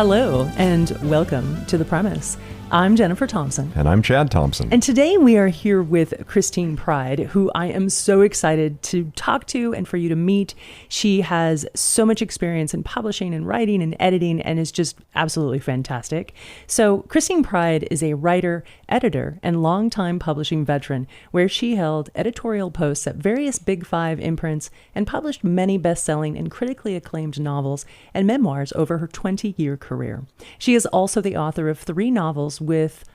Hello, and welcome to The Premise. I'm Jeniffer Thompson. And I'm Chad Thompson. And today we are here with Christine Pride, who I am so excited to talk to and for you to meet. She has so much experience in publishing and writing and editing and is just absolutely fantastic. So Christine Pride is a writer, editor, and longtime publishing veteran, where she held editorial posts at various Big Five imprints and published many best-selling and critically acclaimed novels and memoirs over her 20-year career. She is also the author of 3 novels with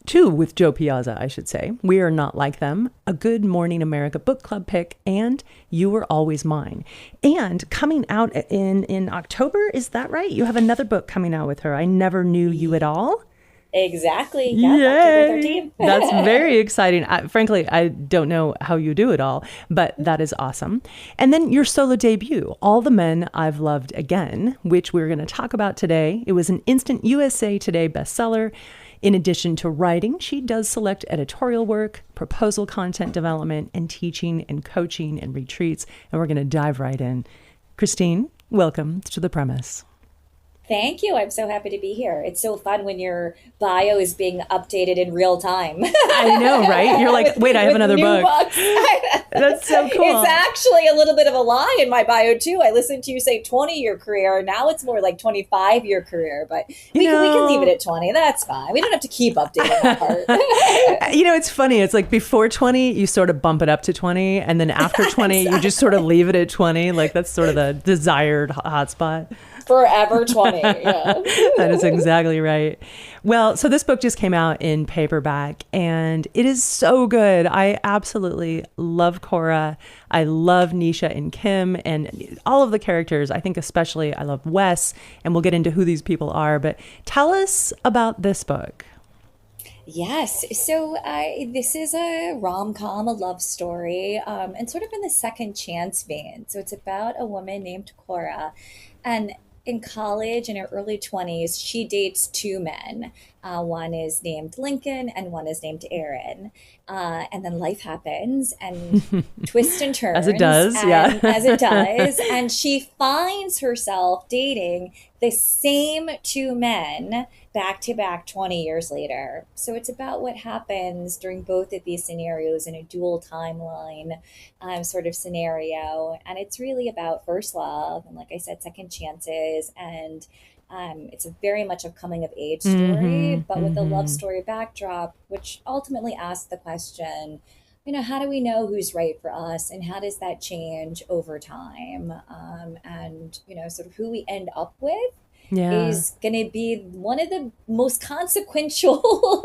Jo Piazza, I should say. We Are Not Like Them, a Good Morning America book club pick, and You Were Always Mine. And coming out in October, is that right? You have another book coming out with her. I Never Knew You at All. Exactly. Yeah, October 13th. That's very exciting. Frankly, I don't know how you do it all, but that is awesome. And then your solo debut, All the Men I've Loved Again, which we're going to talk about today. It was an instant USA Today bestseller. In addition to writing, she does select editorial work, proposal content development, and teaching and coaching and retreats. And we're going to dive right in. Christine, welcome to The Premise. Thank you. I'm so happy to be here. It's so fun when your bio is being updated in real time. I know, right? You're like, wait, I have another book. That's so cool. It's actually a little bit of a lie in my bio, too. I listened to you say 20-year career. Now it's more like 25-year career, but we can leave it at 20. That's fine. We don't have to keep updating that part. It's funny. It's like before 20, you sort of bump it up to 20. And then after 20, exactly. You just sort of leave it at 20. Like that's sort of the desired hotspot. Forever 20. Yeah. That is exactly right. Well, so this book just came out in paperback and it is so good. I absolutely love Cora. I love Nisha and Kim and all of the characters. I think especially I love Wes, and we'll get into who these people are. But tell us about this book. Yes. So this is a rom-com, a love story, and sort of in the second chance vein. So it's about a woman named Cora. And in college, in her early 20s, she dates 2 men. One is named Lincoln and one is named Aaron. And then life happens and twists and turns. As it does, yeah. As it does. And she finds herself dating the same 2 men back to back 20 years later. So it's about what happens during both of these scenarios in a dual timeline sort of scenario. And it's really about first love and, like I said, second chances. And it's very much a coming of age story, but with a love story backdrop, which ultimately asks the question, how do we know who's right for us and how does that change over time? And, sort of who we end up with. Yeah. Is going to be one of the most consequential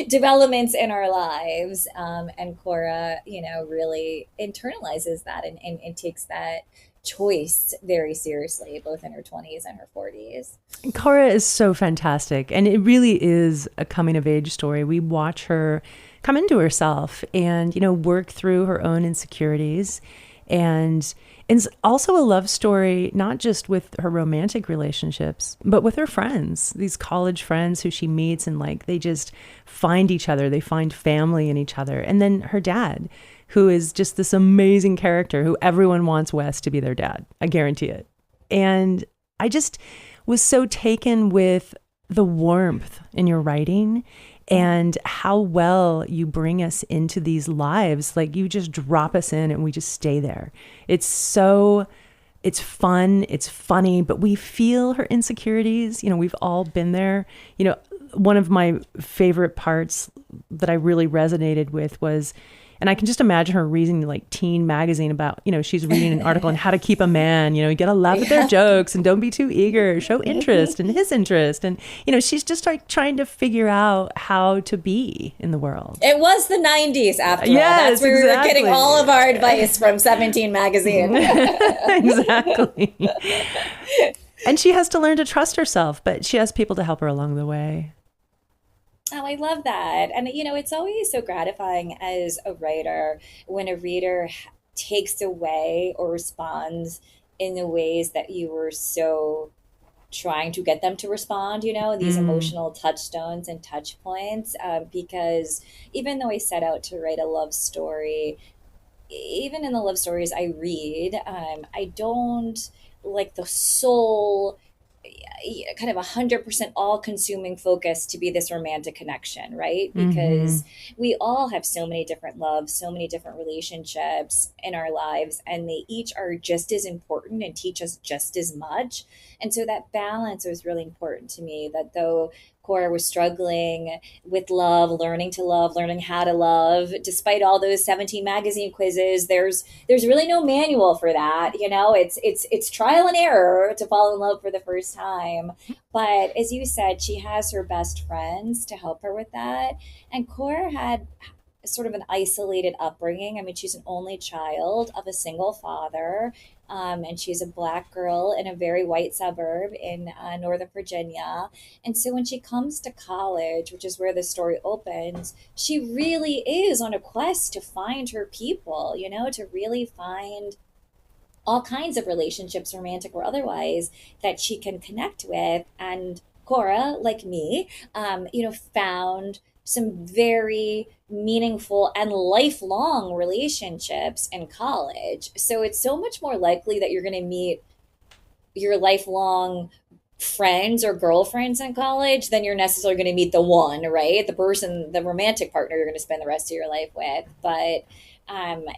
developments in our lives. And Cora, really internalizes that and takes that choice very seriously, both in her 20s and her 40s. Cora is so fantastic. And it really is a coming of age story. We watch her come into herself and, work through her own insecurities. And it's also a love story, not just with her romantic relationships, but with her friends, these college friends who she meets and they just find each other. They find family in each other. And then her dad, who is just this amazing character who everyone wants Wes to be their dad. I guarantee it. And I just was so taken with the warmth in your writing and how well you bring us into these lives. Like you just drop us in and we just stay there. It's fun, it's funny, but we feel her insecurities. We've all been there. One of my favorite parts that I really resonated with was, and I can just imagine her reading teen magazine about, she's reading an article on how to keep a man, you got to laugh at their jokes and don't be too eager, show interest in his interest. And, she's just trying to figure out how to be in the world. It was the 90s after all. That's where we were getting all of our advice from 17 magazine. Exactly. And she has to learn to trust herself, but she has people to help her along the way. Oh, I love that. And, it's always so gratifying as a writer when a reader takes away or responds in the ways that you were so trying to get them to respond, these emotional touchstones and touch points. Because even though I set out to write a love story, even in the love stories I read, I don't like the soul kind of 100% all consuming focus to be this romantic connection, right? Mm-hmm. Because we all have so many different loves, so many different relationships in our lives, and they each are just as important and teach us just as much. And so that balance was really important to me, that though Cora was struggling with love, learning how to love, despite all those 17 magazine quizzes, there's really no manual for that. It's trial and error to fall in love for the first time. But as you said, she has her best friends to help her with that. And Cora had sort of an isolated upbringing. I mean, she's an only child of a single father, and she's a Black girl in a very white suburb in Northern Virginia. And so when she comes to college, which is where the story opens, she really is on a quest to find her people, to really find all kinds of relationships, romantic or otherwise, that she can connect with. And Cora, like me, found some very meaningful and lifelong relationships in college. So it's so much more likely that you're going to meet your lifelong friends or girlfriends in college than you're necessarily going to meet the one, right? The person, the romantic partner you're going to spend the rest of your life with. But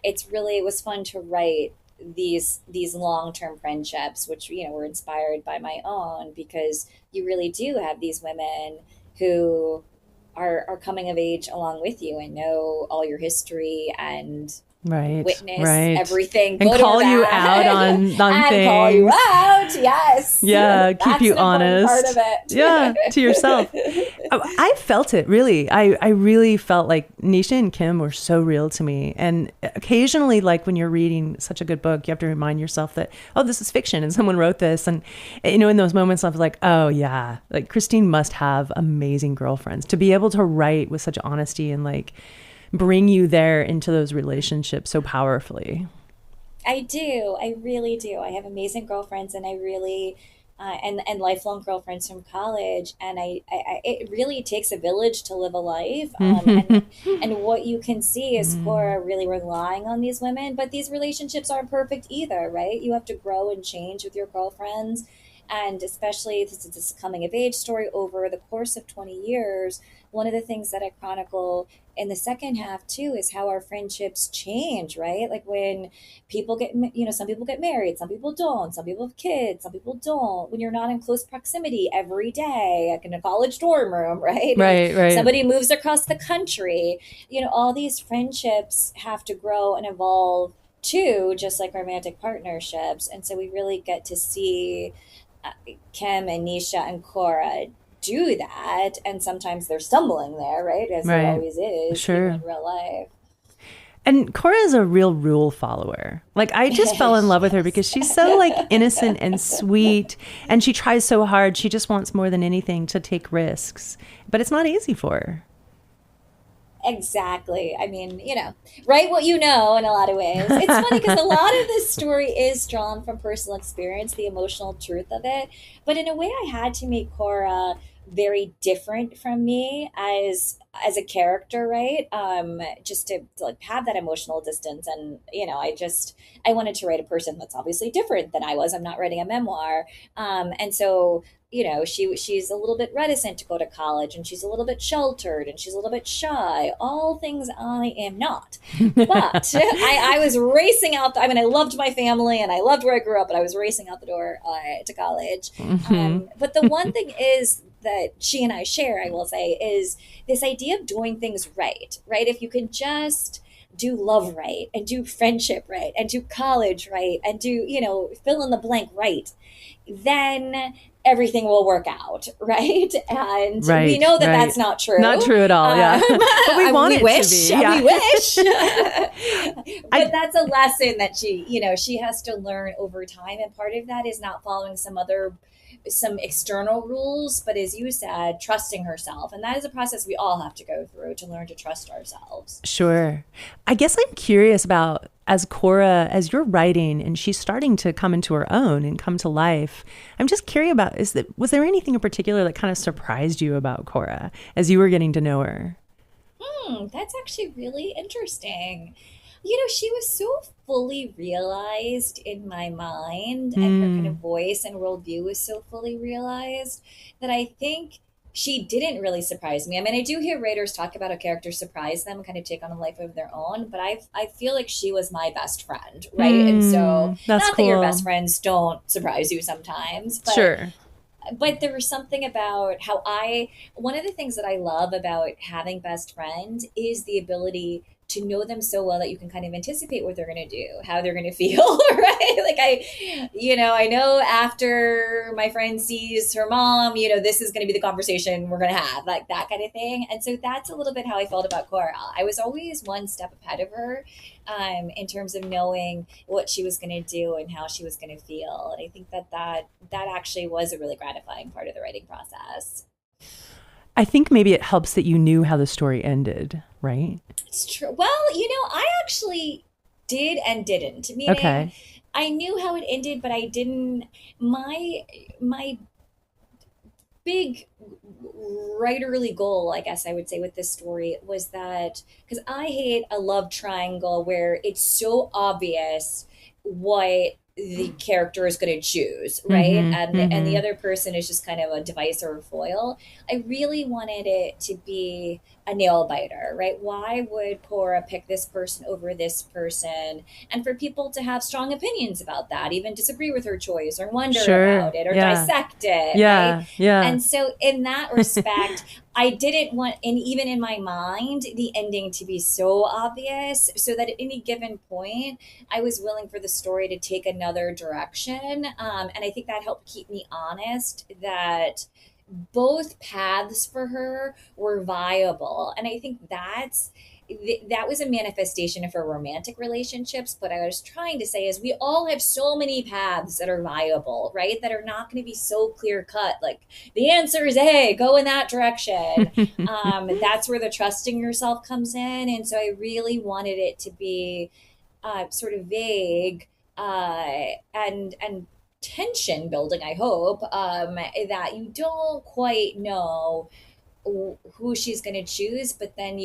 it was fun to write these long-term friendships, which were inspired by my own, because you really do have these women who are coming of age along with you and know all your history and Right, witness right. everything, And good call or you bad, out on and things. call you out. Yes, Yeah, keep that's you an important honest. part of it. Yeah, to yourself. I felt it, really. I really felt like Nisha and Kim were so real to me. And occasionally, like when you're reading such a good book, you have to remind yourself that, oh, this is fiction and someone wrote this. And, in those moments, I was like, oh, yeah, like Christine must have amazing girlfriends to be able to write with such honesty and like bring you there into those relationships so powerfully. I do. I really do. I have amazing girlfriends, and I really, and lifelong girlfriends from college. And it really takes a village to live a life. And what you can see is Cora really relying on these women, but these relationships aren't perfect either, right? You have to grow and change with your girlfriends. And especially since it's a coming of age story over the course of 20 years, one of the things that I chronicle in the second half too is how our friendships change, right? Like when people some people get married, some people don't, some people have kids, some people don't. When you're not in close proximity every day, like in a college dorm room, right? Right. Somebody moves across the country, all these friendships have to grow and evolve too, just like romantic partnerships. And so we really get to see Kim and Nisha and Cora do that, and sometimes they're stumbling there, right? As there always is, sure, even in real life. And Cora is a real rule follower. Like I just fell in love with her because she's so like innocent and sweet, and she tries so hard. She just wants more than anything to take risks, but it's not easy for her. Exactly. I mean, write what you know in a lot of ways. It's funny because a lot of this story is drawn from personal experience, the emotional truth of it. But in a way, I had to make Cora very different from me as a character, right? Just to like have that emotional distance. And, I wanted to write a person that's obviously different than I was. I'm not writing a memoir. And so she's a little bit reticent to go to college, and she's a little bit sheltered, and she's a little bit shy, all things I am not. But I was racing out. I loved my family and I loved where I grew up, but I was racing out the door to college. But the one thing is that she and I share, I will say, is this idea of doing things right? If you can just do love right, and do friendship right, and do college right, and do, fill in the blank right, then everything will work out, right? And we know that that's not true. Not true at all, yeah. But we want it to be. Yeah. We wish. But that's a lesson that she has to learn over time. And part of that is not following some external rules, but as you said, trusting herself. And that is a process we all have to go through to learn to trust ourselves. Sure. I guess I'm curious about, as Cora, as you're writing and she's starting to come into her own and come to life, I'm just curious about, was there anything in particular that kind of surprised you about Cora as you were getting to know her? That's actually really interesting. She was so fully realized in my mind, and her kind of voice and worldview was so fully realized that I think she didn't really surprise me. I mean, I do hear writers talk about a character surprise them, kind of take on a life of their own, but I feel like she was my best friend, right? And so, That's not cool. that your best friends don't surprise you sometimes, Sure. but there was something about how one of the things that I love about having best friends is the ability to know them so well that you can kind of anticipate what they're going to do, how they're going to feel, right? Like I know after my friend sees her mom, this is going to be the conversation we're going to have, like that kind of thing. And so that's a little bit how I felt about Cora. I was always one step ahead of her, in terms of knowing what she was going to do and how she was going to feel. And I think that actually was a really gratifying part of the writing process. I think maybe it helps that you knew how the story ended, right? It's true. Well, I actually did and didn't. Meaning, Okay. I knew how it ended, but I didn't. My big writerly goal, I guess I would say, with this story was that, because I hate a love triangle where it's so obvious what the character is going to choose, right? And the other person is just kind of a device or a foil. I really wanted it to be a nail biter, right? Why would Cora pick this person over this person? And for people to have strong opinions about that, even disagree with her choice or wonder about it or dissect it, right? Yeah. And so in that respect, I didn't want, and even in my mind, the ending to be so obvious so that at any given point, I was willing for the story to take another direction. And I think that helped keep me honest that both paths for her were viable. And I think that was a manifestation of her romantic relationships. But I was trying to say is we all have so many paths that are viable, right? That are not going to be so clear cut. Like the answer is A, go in that direction. That's where the trusting yourself comes in. And so I really wanted it to be sort of vague and tension building, I hope, that you don't quite know who she's going to choose, but then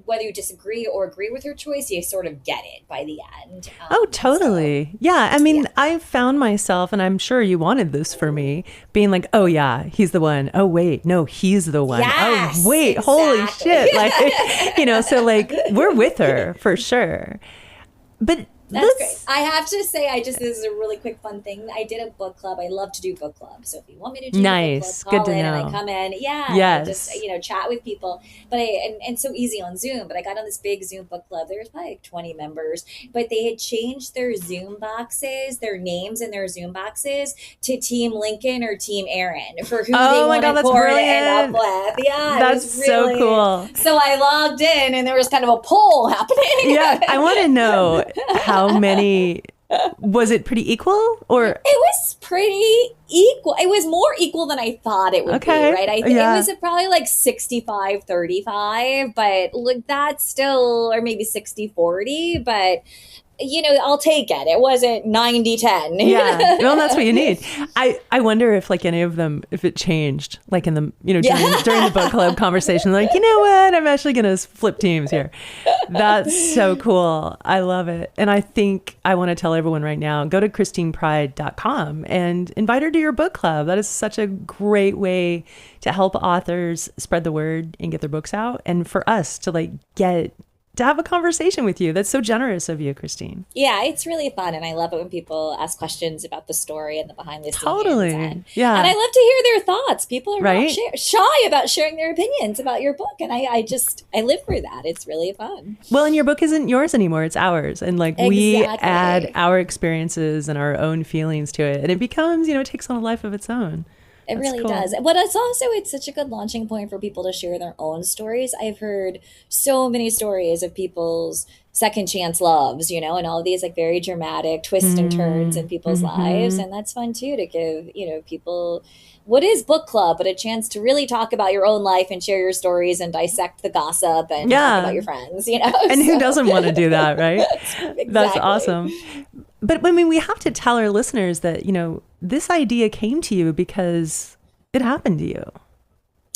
whether you disagree or agree with her choice, you sort of get it by the end. Oh, totally. Yeah. I mean, I found myself, and I'm sure you wanted this for me, being like, oh yeah, he's the one. Oh wait, no, he's the one. Yes, oh wait, exactly. Holy shit. Like, so like we're with her for sure. But that's great. I have to say, this is a really quick fun thing. I did a book club. I love to do book clubs. So if you want me to do a book club, call in and I come in. Yeah. Yes. Just, chat with people. But and so easy on Zoom. But I got on this big Zoom book club. There was probably like 20 members. But they had changed their Zoom boxes, their names in their Zoom boxes to Team Lincoln or Team Aaron for who they wanted Cora to end up with. Yeah. That's so cool. So I logged in and there was kind of a poll happening. Yeah. I want to know how many, was it pretty equal or? It was pretty equal. It was more equal than I thought it would be, right? I think it was probably like 65-35, but look, that's still, or maybe 60-40, but I'll take it. It wasn't 90-10. Yeah. Well, that's what you need. I wonder if like any of them, if it changed, like in the, during the book club conversation, like, you know what, I'm actually going to flip teams here. That's so cool. I love it. And I think I want to tell everyone right now, go to christinepride.com and invite her to your book club. That is such a great way to help authors spread the word and get their books out. And for us to to have a conversation with you. That's so generous of you, Christine. Yeah, it's really fun. And I love it when people ask questions about the story and the behind the scenes. Totally. And yeah. I love to hear their thoughts. People are not shy about sharing their opinions about your book. And I live for that. It's really fun. Well, and your book isn't yours anymore. It's ours. And we add our experiences and our own feelings to it. And it becomes, it takes on a life of its own. It really does. But it's such a good launching point for people to share their own stories. I've heard so many stories of people's second chance loves, and all of these like very dramatic twists and turns in people's lives. And that's fun too, to give, people, what is book club, but a chance to really talk about your own life and share your stories and dissect the gossip and talk about your friends, And who doesn't want to do that, right? Exactly. That's awesome. But I mean, we have to tell our listeners that, this idea came to you because it happened to you.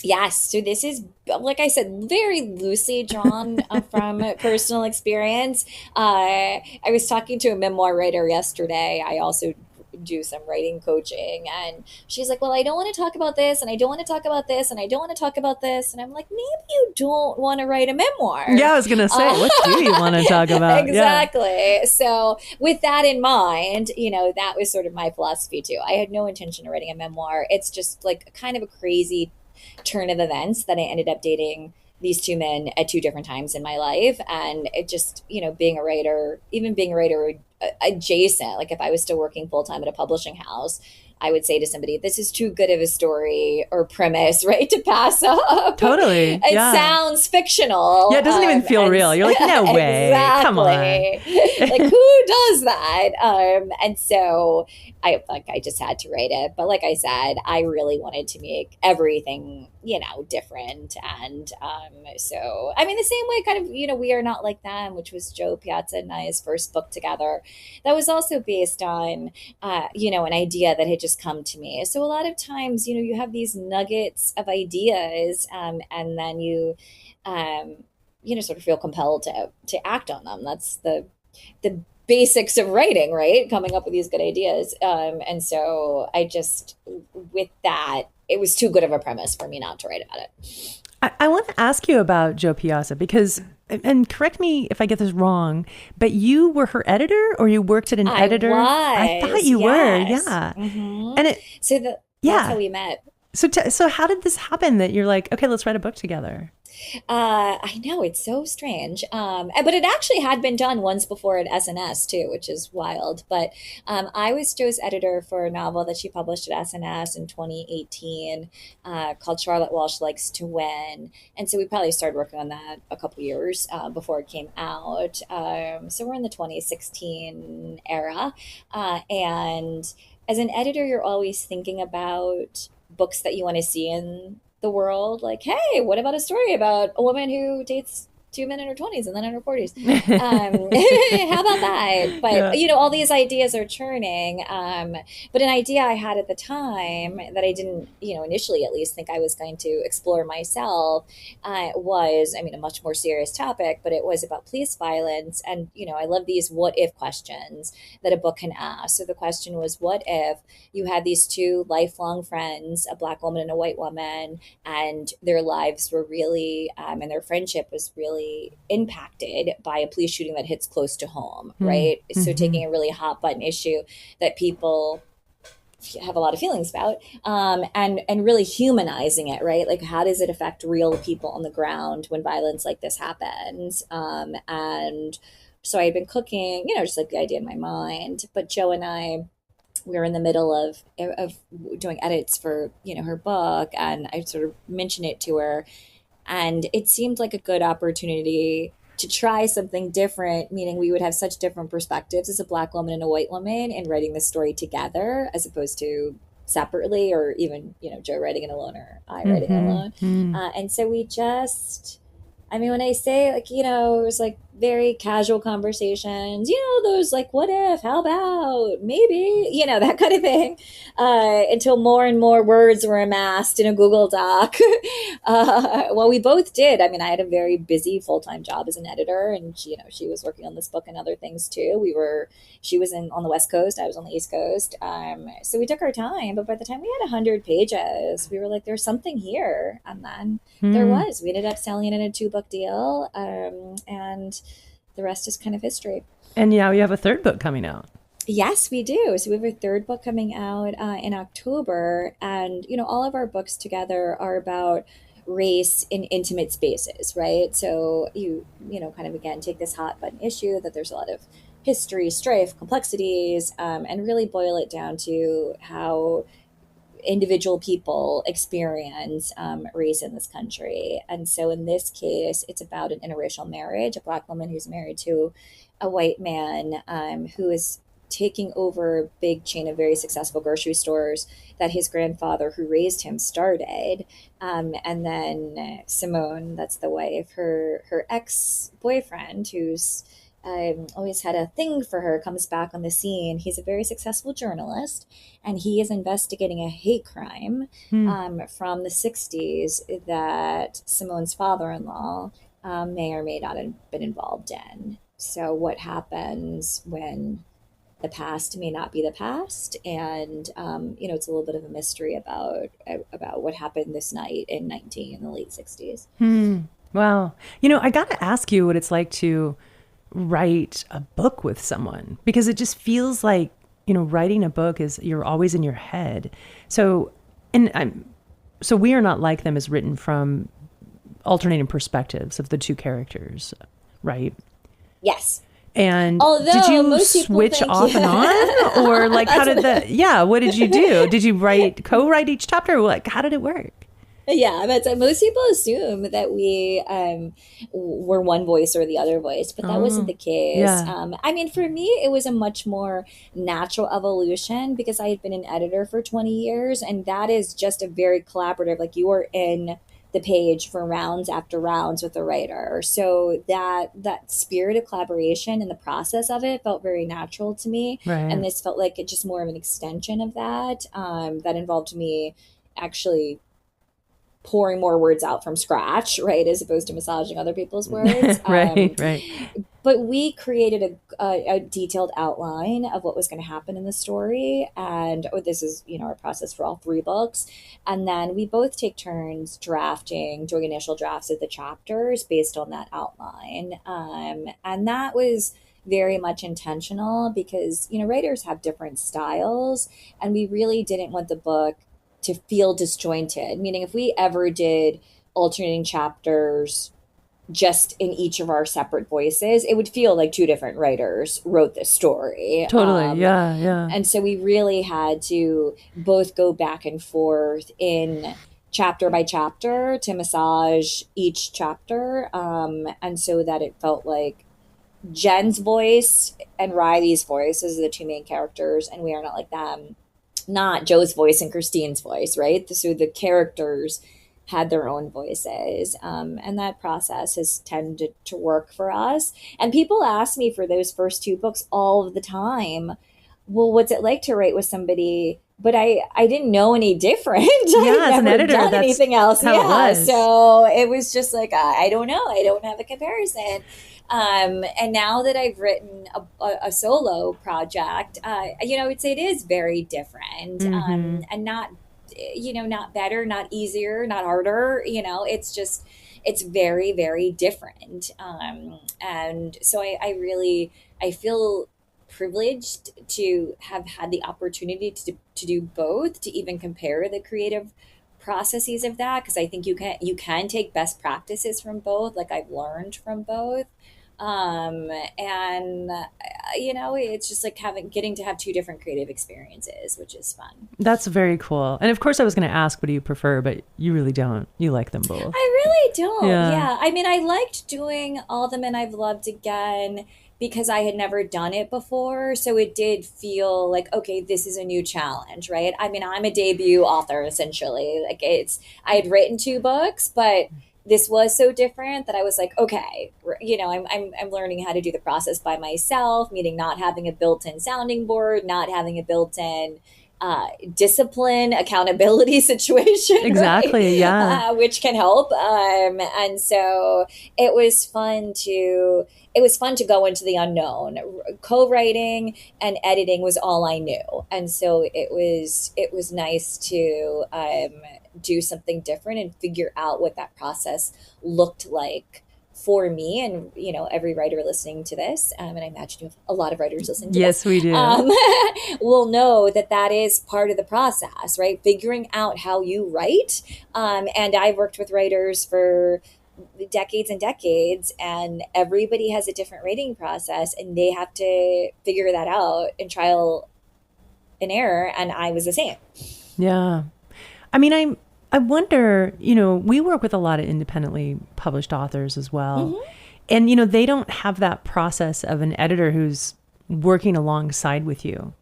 Yes, so this is, like I said, very loosely drawn from personal experience. I was talking to a memoir writer yesterday. I also do some writing coaching, and she's like, "Well, I don't want to talk about this, and I don't want to talk about this, and I don't want to talk about this." And I'm like, "Maybe you don't want to write a memoir." Yeah, I was gonna say, what do you want to talk about? Yeah. Exactly. So, with that in mind, that was sort of my philosophy too. I had no intention of writing a memoir. It's just like kind of a crazy turn of events that I ended up dating these two men at two different times in my life. And it just, being a writer, even being a writer adjacent, like if I was still working full time at a publishing house, I would say to somebody, this is too good of a story or premise, right, to pass up. Totally. It Yeah. sounds fictional. Yeah, it doesn't even feel real. You're like, no way. Exactly. Come on. Like, who does that? And so I just had to write it. But like I said, I really wanted to make everything, different. And so, I mean, the same way kind of, We Are Not Like Them, which was Jo Piazza and I's first book together. That was also based on, an idea that had just come to me. So a lot of times, you have these nuggets of ideas, and then um, sort of feel compelled to act on them. That's the basics of writing, right? Coming up with these good ideas. And so with that, it was too good of a premise for me not to write about it. I want to ask you about Jo Piazza because, and correct me if I get this wrong, but you were her editor or you worked at an editor? I thought you were, yeah. Mm-hmm. And that's how we met. So how did this happen that you're like, okay, let's write a book together? I know, it's so strange. But it actually had been done once before at SNS too, which is wild. But I was Jo's editor for a novel that she published at SNS in 2018 called Charlotte Walsh Likes to Win. And so we probably started working on that a couple years before it came out. So we're in the 2016 era. And as an editor, you're always thinking about books that you want to see in the world. Like, hey, what about a story about a woman who dates two men in her 20s and then in her 40s? How about that? But, all these ideas are churning. But an idea I had at the time that I didn't, initially at least think I was going to explore myself was, a much more serious topic, but it was about police violence. And, I love these what if questions that a book can ask. So the question was, what if you had these two lifelong friends, a Black woman and a white woman, and their lives were really, and their friendship was really impacted by a police shooting that hits close to home, right? Mm-hmm. So taking a really hot button issue that people have a lot of feelings about, and really humanizing it, right? Like, how does it affect real people on the ground when violence like this happens? And so I had been cooking, just like the idea in my mind, but Jo and I, we were in the middle of doing edits for, her book, and I sort of mentioned it to her. And it seemed like a good opportunity to try something different, meaning we would have such different perspectives as a Black woman and a white woman in writing this story together, as opposed to separately, or even, Jo writing it alone or I writing it alone. And so we just, when I say, like, it was like very casual conversations, those like, what if, how about, maybe, that kind of thing, until more and more words were amassed in a Google Doc. Well, we both did. I had a very busy full-time job as an editor, and she was working on this book and other things too. She was on the West Coast, I was on the East Coast. So we took our time, but by the time we had 100 pages, we were like, there's something here. And then there was. We ended up selling it in a 2-book deal, and the rest is kind of history. And now you have a third book coming out. Yes, we do. So we have a third book coming out in October. And, all of our books together are about race in intimate spaces, right? So you kind of, again, take this hot button issue that there's a lot of history, strife, complexities, and really boil it down to how individual people experience race in this country. And so in this case, it's about an interracial marriage, a Black woman who's married to a white man who is taking over a big chain of very successful grocery stores that his grandfather, who raised him, started. And then Simone, that's the wife, her ex-boyfriend, who's always had a thing for her, comes back on the scene. He's a very successful journalist, and he is investigating a hate crime Hmm. from the 60s that Simone's father-in-law may or may not have been involved in. So what happens when the past may not be the past, and it's a little bit of a mystery about what happened this night in the late 60s. Hmm. Wow. I got to ask you what it's like to write a book with someone, because it just feels like, writing a book is you're always in your head. So, so We Are Not Like Them is written from alternating perspectives of the two characters, right? Yes. And Although did you most people switch think- off and on, or like how did what did you do? Did you co-write each chapter? Like, how did it work? Yeah, that's most people assume that we were one voice or the other voice, but that wasn't the case. Yeah. I mean, for me, it was a much more natural evolution because I had been an editor for 20 years, and that is just a very collaborative, like you are in the page for rounds after rounds with the writer. So that spirit of collaboration and the process of it felt very natural to me. Right. And this felt like just more of an extension of that, that involved me actually pouring more words out from scratch, right, as opposed to massaging other people's words. Right. But we created a detailed outline of what was going to happen in the story, and this is our process for all 3 books, and then we both take turns doing initial drafts of the chapters based on that outline, and that was very much intentional because writers have different styles, and we really didn't want the book to feel disjointed. Meaning, if we ever did alternating chapters just in each of our separate voices, it would feel like 2 different writers wrote this story. Totally. Yeah. And so we really had to both go back and forth in chapter by chapter to massage each chapter. And so that it felt like Jen's voice and Riley's voice as the 2 main characters, and We Are Not Like Them, not Jo's voice and Christine's voice, right? So the characters had their own voices. And that process has tended to work for us. And people ask me for those first 2 books all of the time, well, what's it like to write with somebody? But I didn't know any different. Yeah, as an editor, done that's anything else. how it was. So it was just like, I don't know. I don't have a comparison. And now that I've written a solo project, I would say it is very different, and not better, not easier, not harder. It's very, very different. And so I feel privileged to have had the opportunity to do both, to even compare the creative processes of that, because I think you can take best practices from both, like I've learned from both. And it's just like getting to have 2 different creative experiences, which is fun. That's very cool. And of course I was going to ask, what do you prefer? But you really don't. You like them both. I really don't. Yeah. I mean, I liked doing All the Men I've Loved again because I had never done it before. So it did feel like, okay, this is a new challenge, right? I mean, I'm a debut author, essentially. Like I had written 2 books, but this was so different that I was like, okay, I'm learning how to do the process by myself, meaning not having a built-in sounding board, not having a built-in discipline, accountability situation. Exactly. Right? Yeah. Which can help. And so it was fun to go into the unknown. Co-writing and editing was all I knew. And so it was nice to do something different and figure out what that process looked like for me. And every writer listening to this, and I imagine you have a lot of writers listening to Yes, this, we do. will know that is part of the process, right? Figuring out how you write. And I've worked with writers for decades and decades, and everybody has a different writing process, and they have to figure that out and trial and error. And I was the same. Yeah. I mean, I wonder, we work with a lot of independently published authors as well. Mm-hmm. And, they don't have that process of an editor who's working alongside with you.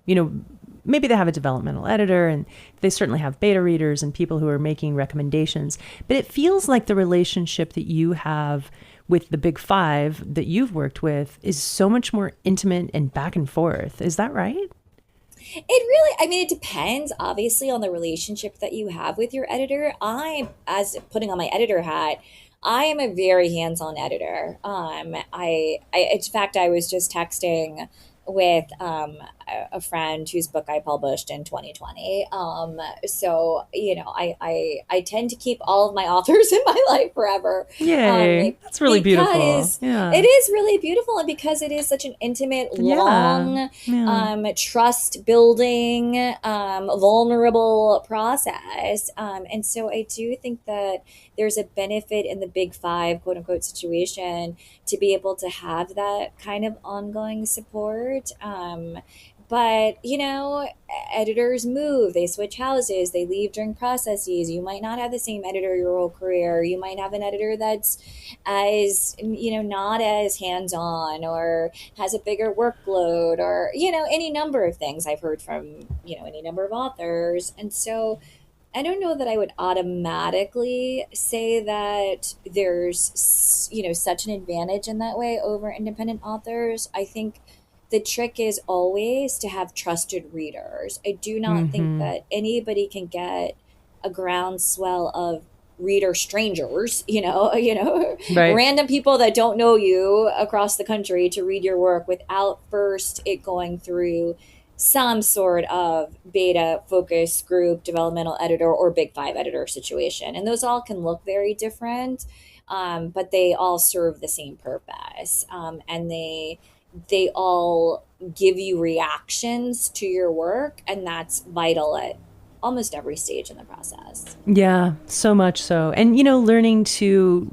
Maybe they have a developmental editor, and they certainly have beta readers and people who are making recommendations. But it feels like the relationship that you have with the big five that you've worked with is so much more intimate and back and forth. Is that right? It really, I mean, it depends obviously on the relationship that you have with your editor. As putting on my editor hat, I am a very hands-on editor. In fact, I was just texting with a friend whose book I published in 2020. So, I tend to keep all of my authors in my life forever. Yay. That's really beautiful. Because Yeah. it is really beautiful, and because it is such an intimate, Yeah. long, Yeah. trust building, vulnerable process. And so I do think that there's a benefit in the big five, quote unquote, situation to be able to have that kind of ongoing support. But editors move, they switch houses, they leave during processes. You might not have the same editor your whole career. You might have an editor that's as not as hands-on, or has a bigger workload, or any number of things I've heard from any number of authors. And so I don't know that I would automatically say that there's such an advantage in that way over independent authors. I think the trick is always to have trusted readers. I do not think Mm-hmm. that anybody can get a groundswell of reader strangers, Right. random people that don't know you across the country to read your work without first it going through some sort of beta focus group, developmental editor, or big five editor situation. And those all can look very different, but they all serve the same purpose. And they all give you reactions to your work, and that's vital at almost every stage in the process. Yeah, so much so. And learning to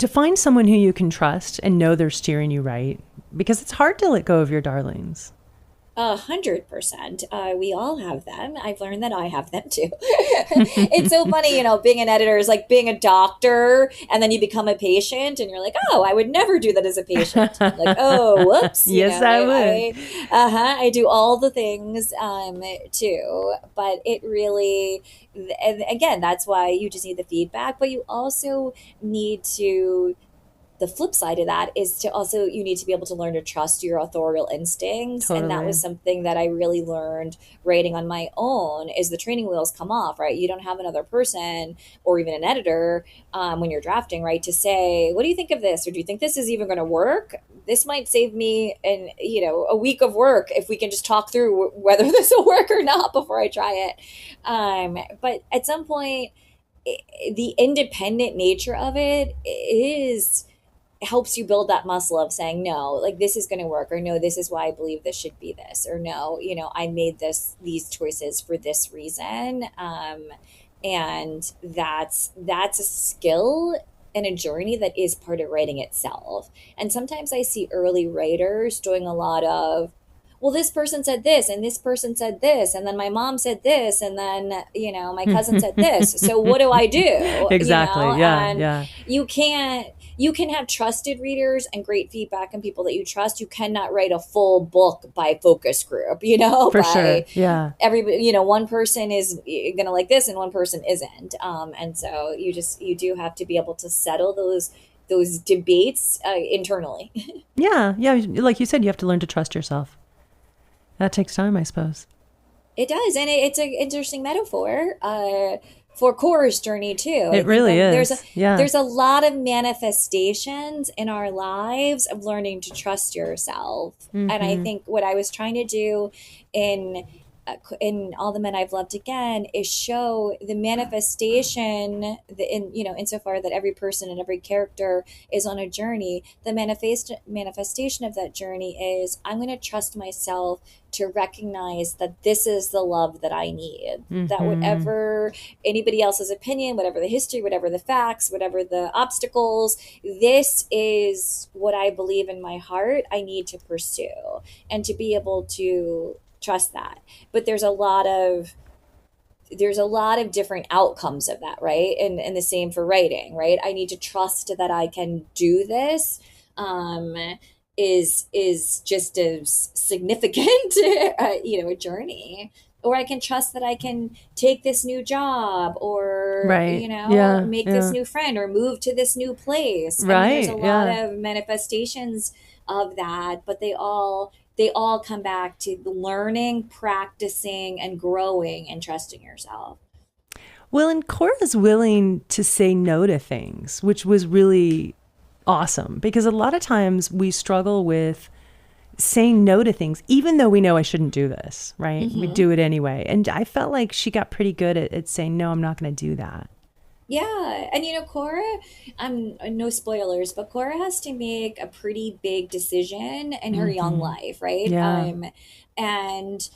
find someone who you can trust and know they're steering you right, because it's hard to let go of your darlings. 100%. We all have them. I've learned that I have them too. It's so funny, being an editor is like being a doctor, and then you become a patient and you're like, oh, I would never do that as a patient. Like, oh, whoops. Yes, I would. I do all the things too. But it really, and again, that's why you just need the feedback, but you also need to, the flip side of that is to also, you need to be able to learn to trust your authorial instincts. And that was Totally. something that I really learned writing on my own, is the training wheels come off, right? You don't have another person or even an editor, when you're drafting, right, to say, what do you think of this, or do you think this is even going to work? This might save me a week of work if we can just talk through whether this will work or not before I try it. But at some point, the independent nature of it is, helps you build that muscle of saying, no, like, this is going to work, or no, this is why I believe this should be this, or no, I made these choices for this reason. And that's a skill and a journey that is part of writing itself. And sometimes I see early writers doing a lot of, well, this person said this, and this person said this, and then my mom said this, and then my cousin said this, so what do I do? Exactly. Yeah. And Yeah. you can have trusted readers and great feedback and people that you trust. You cannot write a full book by focus group, For sure. by Yeah. everybody. One person is gonna like this and one person isn't. And so you do have to be able to settle those debates internally. Yeah. Yeah. Like you said, you have to learn to trust yourself. That takes time, I suppose. It does, and it's an interesting metaphor for Cora's journey too. I It think really that is. Yeah. there's a lot of manifestations in our lives of learning to trust yourself, and I Mm-hmm. think what I was trying to do in in All the Men I've Loved Again is show the manifestation, insofar that every person and every character is on a journey. The manifestation of that journey is, I'm going to trust myself to recognize that this is the love that I need. That Mm-hmm. whatever anybody else's opinion, whatever the history, whatever the facts, whatever the obstacles, this is what I believe in my heart I need to pursue, and to be able to trust that. But there's a lot of different outcomes of that, right? And the same for writing, right? I need to trust that I can do this. um is just as significant a journey, or I can trust that I can take this new job, or, Right. you know, Yeah. make Yeah. this new friend, or move to this new place. I mean, there's a Right. lot Yeah. of manifestations of that, but they all come back to learning, practicing, and growing and trusting yourself. Well, and Cora's willing to say no to things, which was really awesome, because a lot of times we struggle with saying no to things, even though we know I shouldn't do this, right? We do it anyway. And I felt like she got pretty good at saying, no, I'm not going to do that. Yeah, and you know, Cora, no spoilers, but Cora has to make a pretty big decision in her young life, right? Yeah. And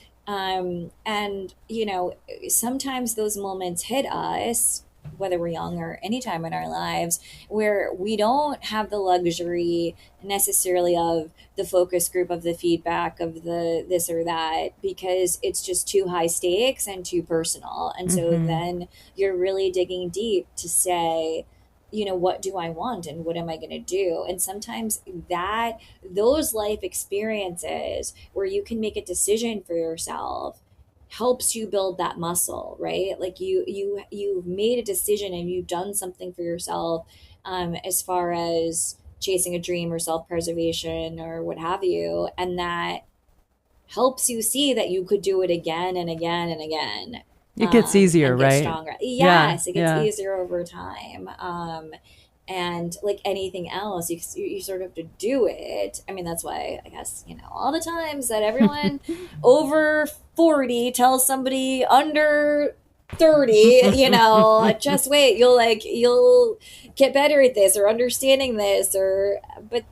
you know, sometimes those moments hit us, whether we're young or any time in our lives, where we don't have the luxury necessarily of the focus group, of the feedback, of the this or that, because it's just too high stakes and too personal. And so then you're really digging deep to say, you know, what do I want and what am I going to do? And sometimes that those life experiences where you can make a decision for yourself helps you build that muscle, right? Like you've made a decision and you've done something for yourself, as far as chasing a dream or self-preservation or what have you, and that helps you see that you could do it again and again and again, It gets easier, and get right? stronger. Yeah. Yes, it gets Yeah. easier over time. And like anything else, you sort of have to do it. I mean, that's why I guess, you know, all the times that everyone over 40 tells somebody under 30, you know, just wait, you'll get better at this or understanding this, or but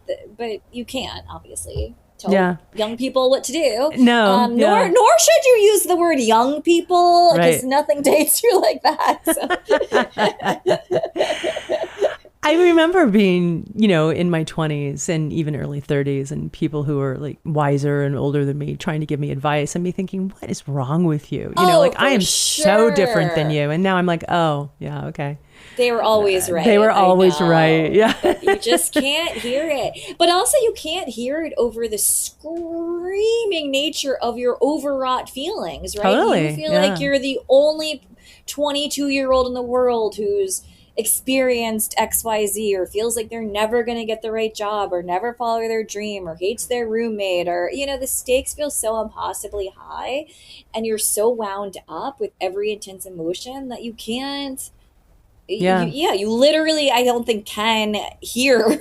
you can't obviously tell Yeah. young people what to do. No. Nor Yeah. nor should you use the word young people, because Right. nothing dates you like that. I remember being, you know, in my 20s and even early 30s, and people who were like wiser and older than me trying to give me advice, and me thinking, what is wrong with you? You know, like, I am so different than you. And now I'm like, oh, yeah, okay. They were always right. They were I always know. right. Yeah. But you just can't hear it. But also, you can't hear it over the screaming nature of your overwrought feelings, right? Totally. You feel Yeah. like you're the only 22-year-old in the world who's experienced XYZ, or feels like they're never going to get the right job, or never follow their dream, or hates their roommate, or, you know, the stakes feel so impossibly high, and you're so wound up with every intense emotion that you can't. Yeah. You literally, I don't think, can hear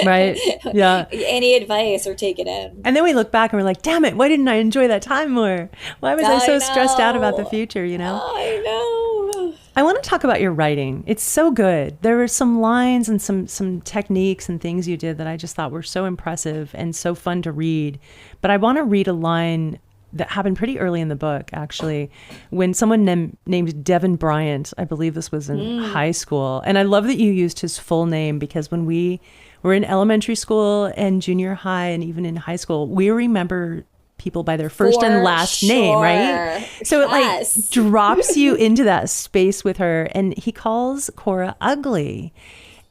Right. Yeah. any advice or take it in. And then we look back and we're like, damn it, why didn't I enjoy that time more? Why was I so stressed out about the future, you know? I know. I want to talk about your writing. It's so good. There were some lines and some techniques and things you did that I just thought were so impressive and so fun to read. But I want to read a line that happened pretty early in the book, actually, when someone named Devin Bryant, I believe this was in high school. And I love that you used his full name, because when we were in elementary school and junior high and even in high school, we remember people by their first and last name, right? So it like drops you into that space with her. And he calls Cora ugly.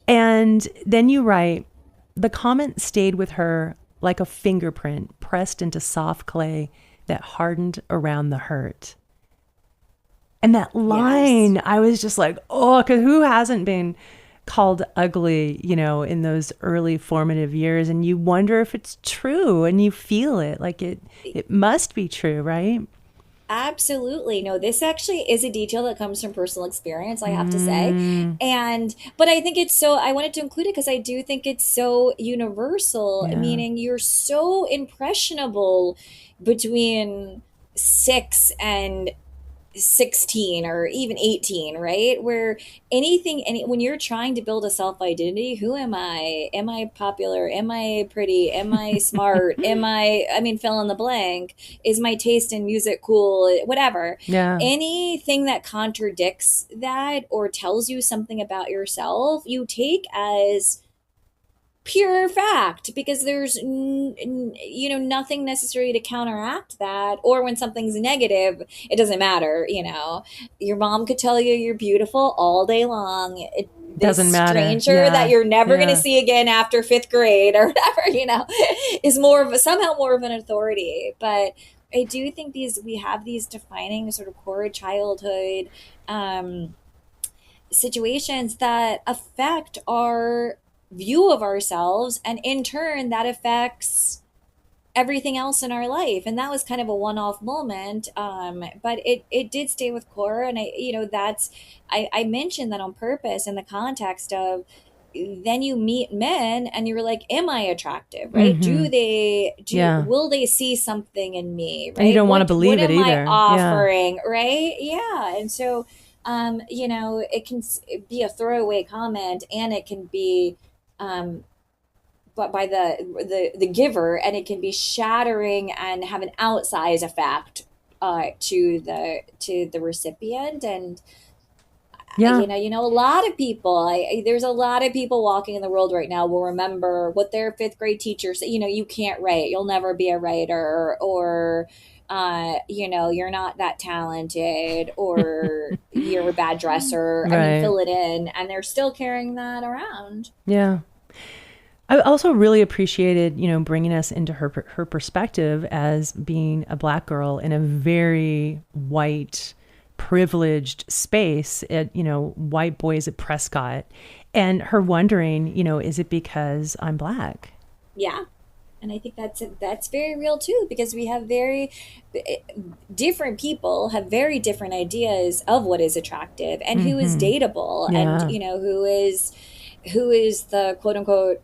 And then you write, the comment stayed with her like a fingerprint pressed into soft clay that hardened around the hurt. And that line, I was just like, oh, because who hasn't been called ugly, you know, in those early formative years? And you wonder if it's true, and you feel it like it must be true, right? Absolutely. No, this actually is a detail that comes from personal experience, I have to say. But I think it's so, I wanted to include it because I do think it's so universal, meaning you're so impressionable between 6 and 16 or even 18, right? Where when you're trying to build a self-identity, who am I? Am I popular? Am I pretty? Am I smart? I mean, fill in the blank. Is my taste in music cool? Whatever. Yeah. Anything that contradicts that or tells you something about yourself, you take as pure fact, because there's nothing necessary to counteract that. Or when something's negative, it doesn't matter. Your mom could tell you you're beautiful all day long. It doesn't matter. Stranger that you're never going to see again after 5th grade or whatever, is somehow more of an authority. But I do think we have these defining sort of core childhood situations that affect our view of ourselves, and in turn that affects everything else in our life. And that was kind of a one-off moment, but it did stay with Cora. And I mentioned that on purpose in the context of, then you meet men and you're like, am I attractive, right? Mm-hmm. Will they see something in me, right? And you don't want to believe it am I either. offering, right? Yeah. And so it can be a throwaway comment, and it can be but by the giver, and it can be shattering and have an outsized effect to the recipient. And Yeah. a lot of people, there's a lot of people walking in the world right now will remember what their fifth grade teacher said. You can't write, you'll never be a writer, or you're not that talented, or you're a bad dresser. Right. I mean, fill it in, and they're still carrying that around. Yeah. I also really appreciated, bringing us into her perspective as being a Black girl in a very white, privileged space at, white boys at Prescott, and her wondering, is it because I'm Black? Yeah. And I think that's very real too, because we have very different people have very different ideas of what is attractive and who is dateable, and who is the quote unquote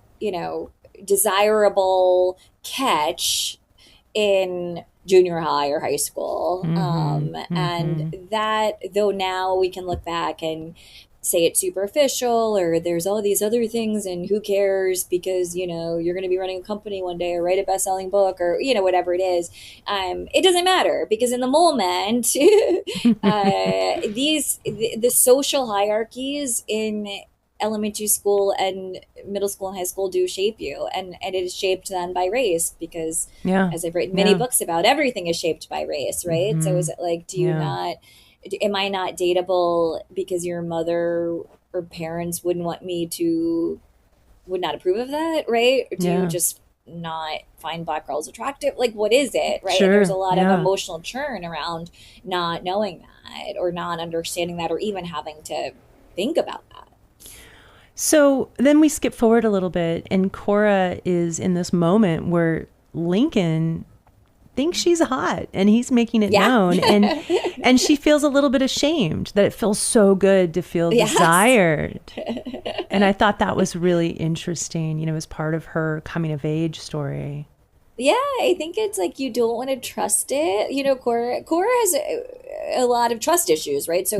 desirable catch in junior high or high school. And that, though now we can look back and say it's superficial, or there's all these other things, and who cares, because you're going to be running a company one day, or write a best-selling book, or whatever it is. It doesn't matter, because in the moment the social hierarchies in elementary school and middle school and high school do shape you, and it is shaped then by race, because as I've written many books about, everything is shaped by race, right? So is it like, am I not dateable because your mother or parents would not approve of that, right? Or do you just not find Black girls attractive? Like, what is it, right? Sure. And there's a lot of emotional churn around not knowing that, or not understanding that, or even having to think about that. So then we skip forward a little bit, and Cora is in this moment where Lincoln thinks she's hot, and he's making it known, and she feels a little bit ashamed that it feels so good to feel desired. And I thought that was really interesting, as part of her coming of age story. Yeah, I think it's like, you don't want to trust it. Cora has a lot of trust issues, right? So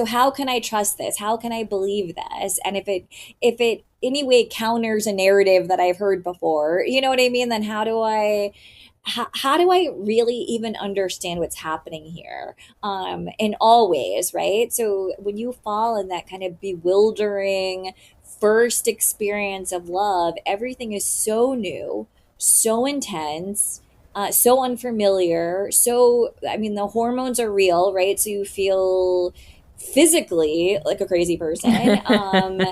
how can I trust this? How can I believe this? And if it anyway counters a narrative that I've heard before, you know what I mean? Then how do I really even understand what's happening here, in all ways, right? So when you fall in that kind of bewildering first experience of love, everything is so new, so intense, so unfamiliar. So, I mean, the hormones are real, right? So you feel physically like a crazy person. And,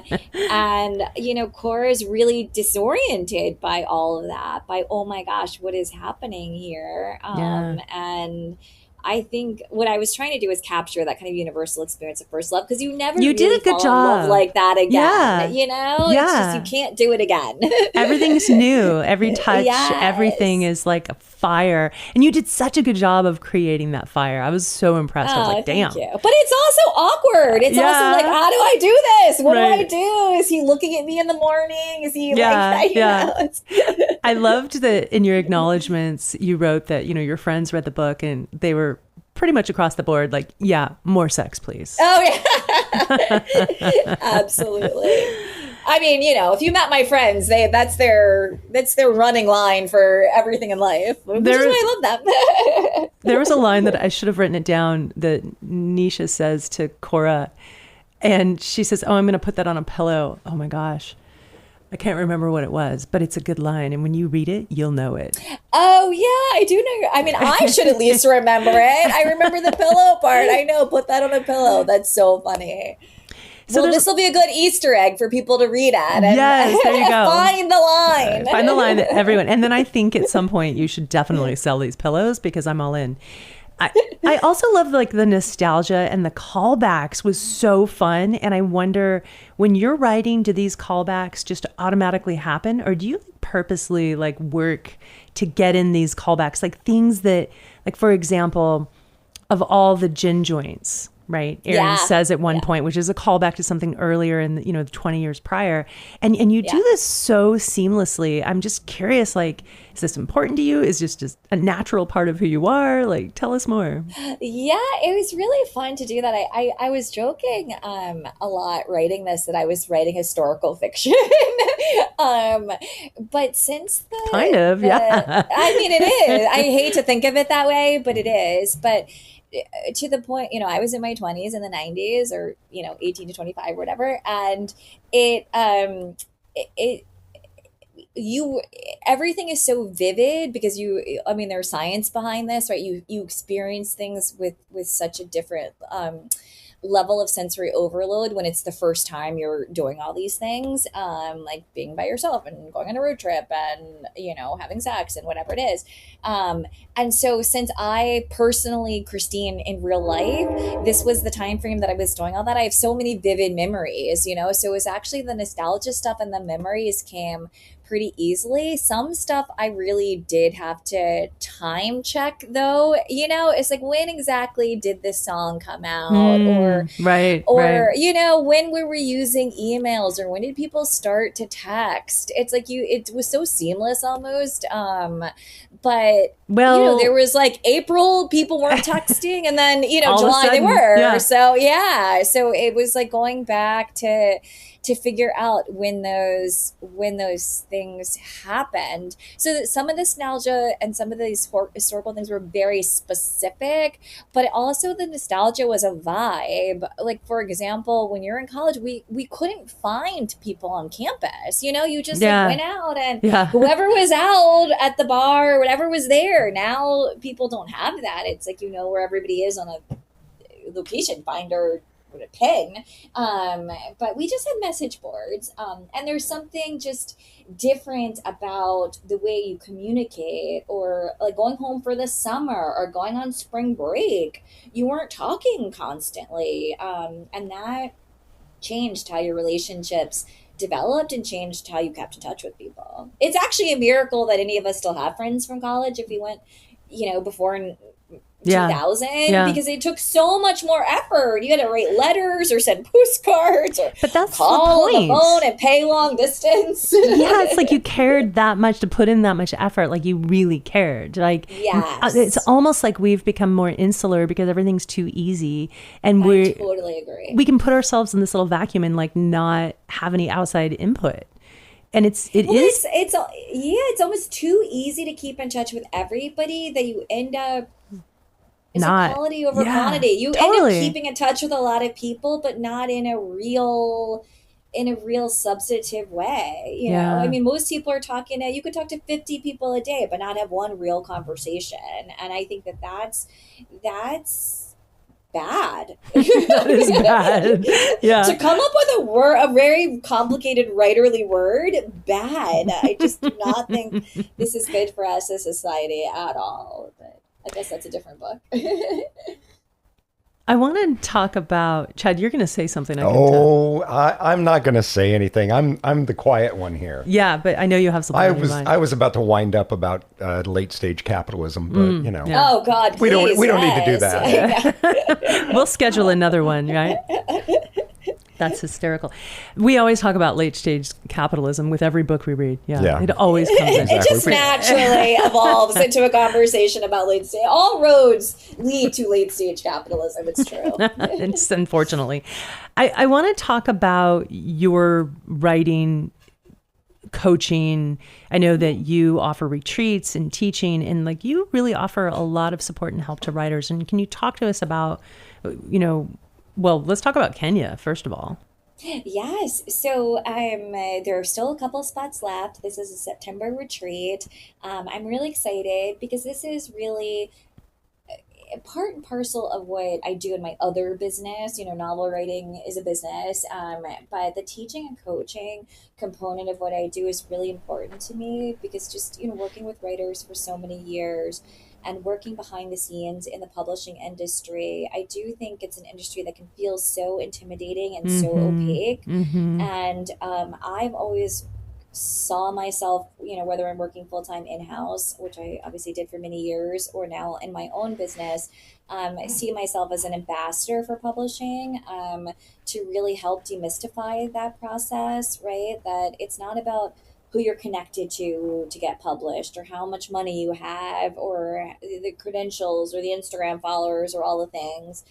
Cora is really disoriented by all of that, by, oh my gosh, what is happening here? And I think what I was trying to do is capture that kind of universal experience of first love, because you really did a good fall in love job like that again. Yeah. It's just, you can't do it again. Everything's new. Every touch, everything is like a fire. And you did such a good job of creating that fire. I was so impressed. I was like, damn. Thank you. But it's also awkward. It's also like, how do I do this? What do I do? Is he looking at me in the morning? Is he like, I loved that in your acknowledgments, you wrote that, your friends read the book and they were pretty much across the board like, more sex, please. Oh, yeah. Absolutely. I mean, if you met my friends, that's their running line for everything in life. Which is why I love them. There was a line that I should have written it down that Nisha says to Cora, and she says, "Oh, I'm going to put that on a pillow." Oh my gosh. I can't remember what it was, but it's a good line. And when you read it, you'll know it. Oh, yeah, I do know. I mean, I should at least remember it. I remember the pillow part. I know. Put that on a pillow. That's so funny. So well, this will be a good Easter egg for people to read at and yes, there you go. find the line. Find the line that everyone. And then I think at some point you should definitely sell these pillows because I'm all in. I also love like the nostalgia and the callbacks was so fun. And I wonder when you're writing, do these callbacks just automatically happen or do you purposely like work to get in these callbacks? Like things that, like, for example, of all the gin joints, right? Erin says at one point, which is a callback to something earlier in the 20 years prior. And you do this so seamlessly. I'm just curious, like, is this important to you? Is this just a natural part of who you are? Like, tell us more. Yeah, it was really fun to do that. I was joking a lot writing this that I was writing historical fiction. But since kind of, yeah. I mean, it is. I hate to think of it that way, but it is. But to the point, I was in my 20s in the 90s or, 18 to 25, whatever. And it everything is so vivid because there's science behind this, right? You experience things with such a different level of sensory overload when it's the first time you're doing all these things, like being by yourself and going on a road trip and having sex and whatever it is. And so since I personally, Christine, in real life, this was the time frame that I was doing all that, I have so many vivid memories, so it was actually the nostalgia stuff and the memories came pretty easily. Some stuff I really did have to time check though. It's like, when exactly did this song come out? Or when we were using emails, or when did people start to text? It's like it was so seamless almost. But there was like April, people weren't texting, and then July sudden, they were. Yeah. So it was like going back to figure out when those things happened. So that some of the nostalgia and some of these historical things were very specific, but also the nostalgia was a vibe. Like, for example, when you're in college, we couldn't find people on campus. You just went out and whoever was out at the bar or whatever was there. Now people don't have that. It's like, where everybody is on a location finder with a pen, but we just had message boards, and there's something just different about the way you communicate, or like going home for the summer or going on spring break. You weren't talking constantly, and that changed how your relationships developed and changed how you kept in touch with people. It's actually a miracle that any of us still have friends from college if we went before 2000, because it took so much more effort. You had to write letters or send postcards or but that's call the on the phone and pay long distance. It's like you cared that much to put in that much effort. Like you really cared. Like it's almost like we've become more insular because everything's too easy, and I totally agree. We can put ourselves in this little vacuum and like not have any outside input. And it's almost too easy to keep in touch with everybody that you end up. It's a quality over quantity. You end up keeping in touch with a lot of people, but not in a real substantive way. You know, I mean, most people are talking you could talk to 50 people a day, but not have one real conversation. And I think that's bad. That is bad. Yeah. To come up with a very complicated writerly word, bad. I just do not think this is good for us as society at all. But I guess that's a different book. I want to talk about, Chad, you're going to say something. I'm not going to say anything. I'm the quiet one here. Yeah, but I know you have something in mind. I was about to wind up about late stage capitalism, but Oh God, please, we don't need to do that. We'll schedule another one, right? That's hysterical. We always talk about late stage capitalism with every book we read. Yeah. It always comes in. It just naturally evolves into a conversation about late stage. All roads lead to late stage capitalism. It's true. It's unfortunately. I want to talk about your writing, coaching. I know that you offer retreats and teaching, and like you really offer a lot of support and help to writers. And can you talk to us about, well, let's talk about Kenya, first of all. Yes. So there are still a couple spots left. This is a September retreat. I'm really excited because this is really, part and parcel of what I do in my other business. Novel writing is a business, but the teaching and coaching component of what I do is really important to me because just, working with writers for so many years and working behind the scenes in the publishing industry, I do think it's an industry that can feel so intimidating and so opaque. And I've always saw myself, whether I'm working full time in house, which I obviously did for many years, or now in my own business, I see myself as an ambassador for publishing, to really help demystify that process, right? That it's not about who you're connected to get published or how much money you have or the credentials or the Instagram followers or all the things.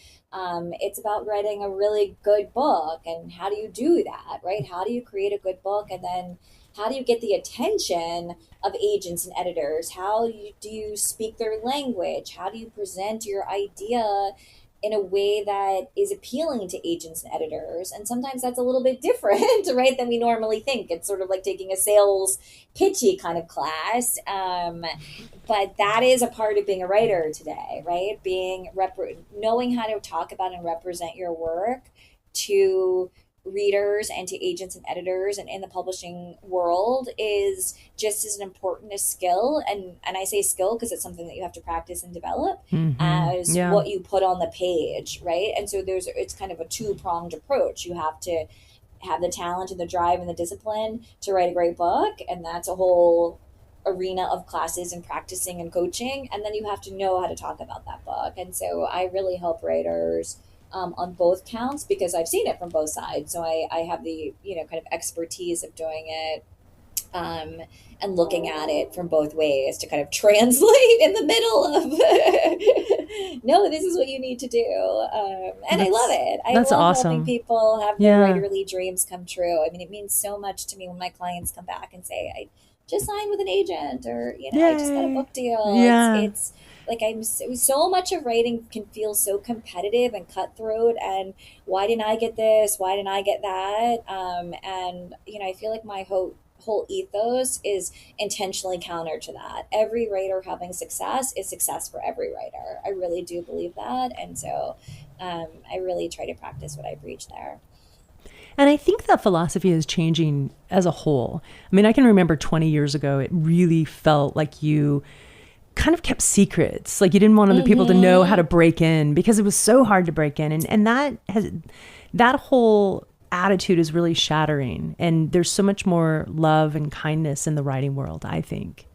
It's about writing a really good book. And how do you do that, right? How do you create a good book? And then how do you get the attention of agents and editors? Do you speak their language? How do you present your idea in a way that is appealing to agents and editors? And sometimes that's a little bit different, right, than we normally think. It's sort of like taking a sales pitchy kind of class. But that is a part of being a writer today, right? Knowing how to talk about and represent your work to readers and to agents and editors and in the publishing world is just as important a skill. And I say skill because it's something that you have to practice and develop as what you put on the page, right? And so it's kind of a two-pronged approach. You have to have the talent and the drive and the discipline to write a great book, and that's a whole arena of classes and practicing and coaching. And then you have to know how to talk about that book. And so I really help writers on both counts because I've seen it from both sides. So I have the, kind of expertise of doing it and looking at it from both ways to kind of translate in the middle of, no, this is what you need to do. And I love it. I love awesome. Helping people have their writerly dreams come true. I mean, it means so much to me when my clients come back and say, I just signed with an agent or, I just got a book deal. It's like so much of writing can feel so competitive and cutthroat and why didn't I get this? Why didn't I get that? And, I feel like my whole ethos is intentionally counter to that. Every writer having success is success for every writer. I really do believe that. And so I really try to practice what I preach there. And I think that philosophy is changing as a whole. I mean, I can remember 20 years ago, it really felt like you kind of kept secrets. Like you didn't want other people to know how to break in because it was so hard to break in. And that whole attitude is really shattering. And there's so much more love and kindness in the writing world, I think.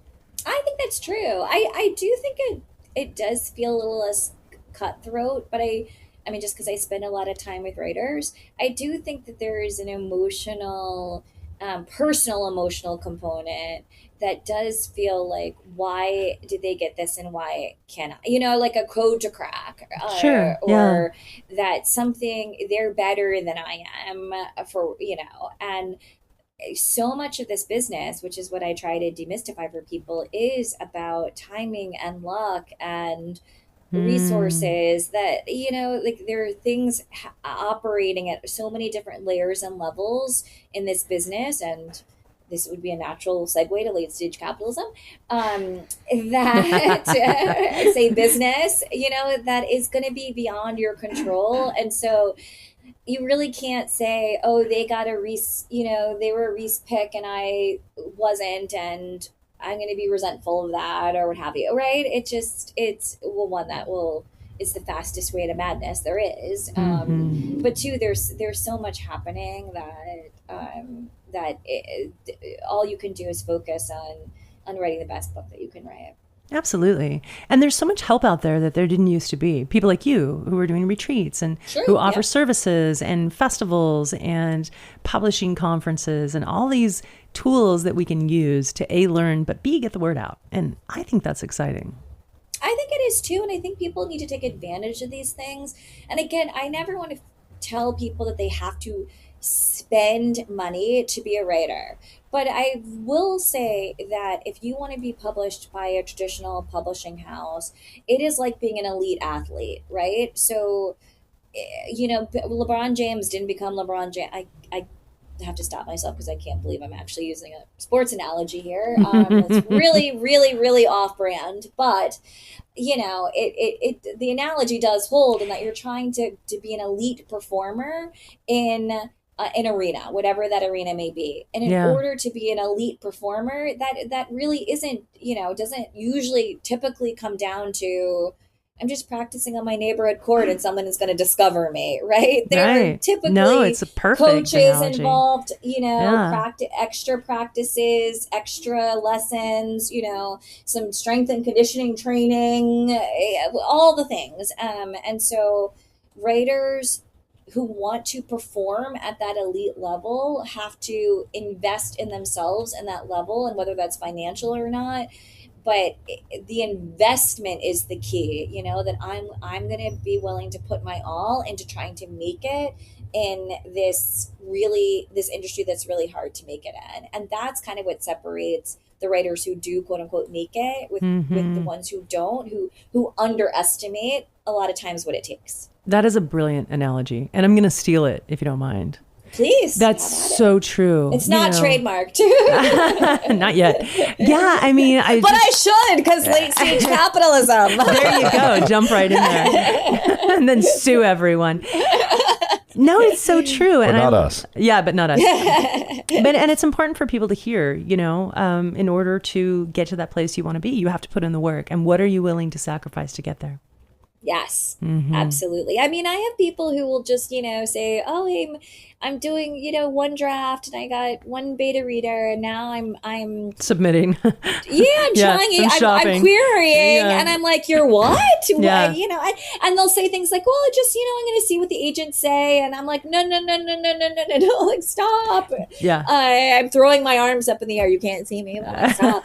I think that's true. I do think it does feel a little less cutthroat, but I mean, just because I spend a lot of time with writers, I do think that there is an emotional, personal emotional component that does feel like, why did they get this and why can't I? Like a code to crack. Or that something, they're better than I am for, and so much of this business, which is what I try to demystify for people, is about timing and luck and resources that, like there are things operating at so many different layers and levels in this business. And this would be a natural segue to late stage capitalism, that say business, that is going to be beyond your control. And so you really can't say, oh, they got a Reese, they were a Reese pick and I wasn't, and I'm going to be resentful of that or what have you, right? It's the fastest way to madness there is. But two, there's so much happening that all you can do is focus on writing the best book that you can write. Absolutely. And there's so much help out there that there didn't used to be. People like you who are doing retreats and who offer services and festivals and publishing conferences and all these tools that we can use to A, learn, but B, get the word out. And I think that's exciting. I think it is too. And I think people need to take advantage of these things. And again, I never want to tell people that they have to spend money to be a writer. But I will say that if you want to be published by a traditional publishing house, it is like being an elite athlete, right? So, LeBron James didn't become LeBron James. have to stop myself because I can't believe I'm actually using a sports analogy here. It's really, really, really off brand, but you know, the analogy does hold, in that you're trying to be an elite performer in an arena, whatever that arena may be. And in order to be an elite performer, that really isn't, you know, doesn't usually typically come down to, I'm just practicing on my neighborhood court and someone is going to discover me, right? There are typically it's a perfect coaches analogy. Involved, you know, extra practices, extra lessons, you know, some strength and conditioning training, all the things. And so writers who want to perform at that elite level have to invest in themselves in that level, and whether that's financial or not. But the investment is the key, you know, that I'm going to be willing to put my all into trying to make it in this industry that's really hard to make it in. And that's kind of what separates the writers who do quote unquote make it with the ones who don't, who underestimate a lot of times what it takes. That is a brilliant analogy. And I'm going to steal it if you don't mind. Please. That's so true. It's not trademarked. Not yet. Yeah, I mean, but I should, because late stage capitalism. There you go. Jump right in there. And then sue everyone. No, it's so true. But not us. Yeah, but not us. And it's important for people to hear, you know, in order to get to that place you want to be, you have to put in the work. And what are you willing to sacrifice to get there? Yes, absolutely. I mean, I have people who will just, you know, say, oh, I'm doing, you know, one draft and I got one beta reader and now I'm submitting. I'm trying, I'm querying and I'm like, you're what? Yeah. What? You know, and they'll say things like, well, just, you know, I'm going to see what the agents say. And I'm like, no, like, stop. Yeah. I'm throwing my arms up in the air. You can't see me. Like, stop.